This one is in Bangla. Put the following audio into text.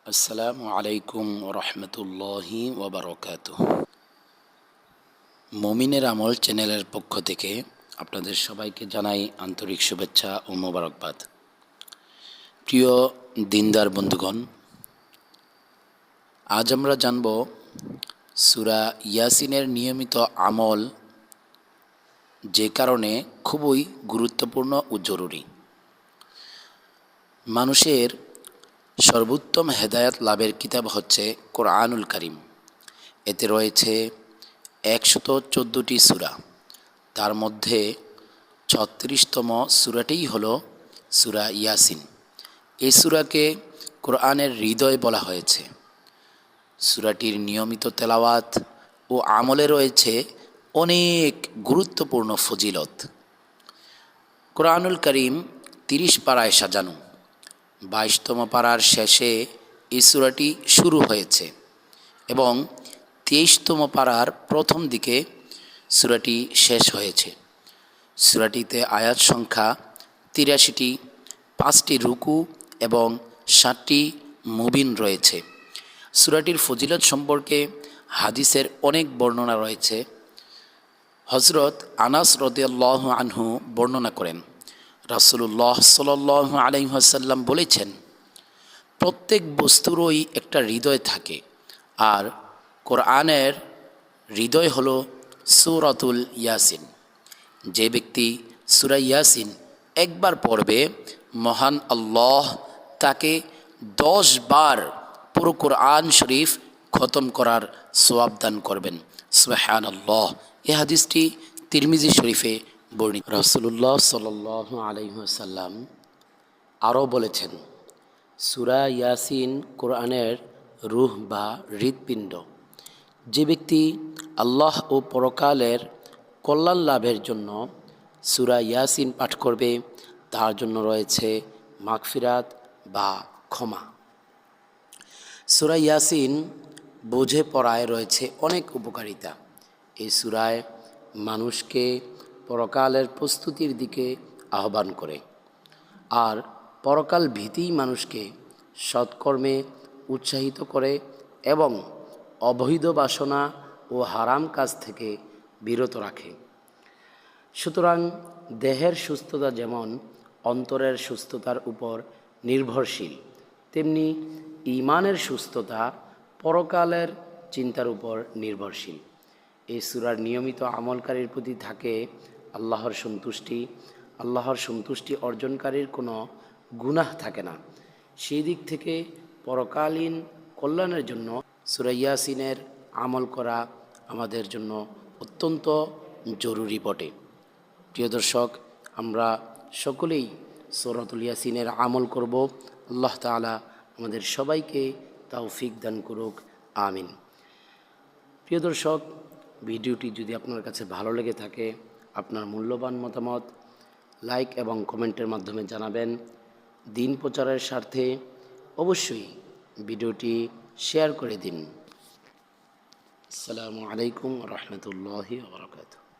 আসসালামু আলাইকুম রহমতুল্লাহি ওবরকাতুহ। মুমিনের আমল চ্যানেলের পক্ষ থেকে আপনাদের সবাইকে জানাই আন্তরিক শুভেচ্ছা ও মোবারকবাদ। প্রিয় দিনদার বন্ধুগণ, আজ আমরা জানব সূরা ইয়াসিনের নিয়মিত আমল, যে কারণে খুবই গুরুত্বপূর্ণ ও জরুরি। মানুষের সর্বোত্তম হেদায়াত লাভের কিতাব হচ্ছে কোরআনুল কারীম। এতে রয়েছে 114টি সূরা। তার মধ্যে 36তম সূরাটিই হলো সূরা ইয়াসিন। এই সূরাকে কোরআনের হৃদয় বলা হয়েছে। সূরাটির নিয়মিত তেলাওয়াত ও আমলে রয়েছে অনেক গুরুত্বপূর্ণ ফজিলত। কোরআনুল কারীম 30 পারায় সাজানো। 22তম পারার শেষে এই সূরাটি শুরু হয়েছে এবং 23তম পারার প্রথম দিকে সূরাটি শেষ হয়েছে। সূরাটিতে আয়াত সংখ্যা 83টি, 5টি রুকু এবং 7টি মুবিন রয়েছে। সূরাটির ফজিলত সম্পর্কে হাদিসের অনেক বর্ণনা রয়েছে। হযরত আনাস রাদিয়াল্লাহু আনহু বর্ণনা করেন, রাসূলুল্লাহ সাল্লাল্লাহু আলাইহি ওয়াসাল্লাম বলেছেন, প্রত্যেক বস্তুরই একটা হৃদয় থাকে, আর কোরআনের হৃদয় হলো সূরাতুল ইয়াসিন। যে ব্যক্তি সূরা ইয়াসিন একবার পড়বে, মহান আল্লাহ তাকে 10 বার পুরো কোরআন শরীফ খতম করার সওয়াব দান করবেন। সুবহানাল্লাহ। এই হাদিসটি তিরমিজি শরীফে বর্ণিত। রাসূলুল্লাহ সাল্লাল্লাহু আলাইহি ওয়াসাল্লাম আরও বলেছেন, সূরা ইয়াসিন কোরআনের রূহ বা হৃৎপিণ্ড। যে ব্যক্তি আল্লাহ ও পরকালের কল্যাণ লাভের জন্য সূরা ইয়াসিন পাঠ করবে, তার জন্য রয়েছে মাগফিরাত বা ক্ষমা। সূরা ইয়াসিন বুঝে পড়ায় রয়েছে অনেক উপকারিতা। এই সূরায় মানুষকে পরকালের প্রস্তুতির দিকে আহ্বান করে, আর পরকাল ভীতিই মানুষকে সৎকর্মে উৎসাহিত করে এবং অবৈধ বাসনা ও হারাম কাজ থেকে বিরত রাখে। সুতরাং দেহের সুস্থতা যেমন অন্তরের সুস্থতার উপর নির্ভরশীল, তেমনি ঈমানের সুস্থতা পরকালের চিন্তার উপর নির্ভরশীল। এই সূরার নিয়মিত আমলকারীর প্রতি থাকে আল্লাহর সন্তুষ্টি। আল্লাহর সন্তুষ্টি অর্জনকারীর কোনো গুনাহ থাকে না। সেই দিক থেকে পরকালীন কল্যাণের জন্য সূরা ইয়াসিনের আমল করা আমাদের জন্য অত্যন্ত জরুরি বটে। প্রিয় দর্শক, আমরা সকলেই সূরাতুল ইয়াসিনের আমল করব। আল্লাহ তাআলা আমাদের সবাইকে তৌফিক দান করুক, আমিন। প্রিয় দর্শক, ভিডিওটি যদি আপনার কাছে ভালো লেগে থাকে, আপনার মূল্যবান মতামত লাইক এবং কমেন্টের মাধ্যমে জানাবেন। দিন প্রচারের স্বার্থে অবশ্যই ভিডিওটি শেয়ার করে দিন। আসসালামু আলাইকুম রহমতুল্লাহি ওয়া বারাকাতুহু।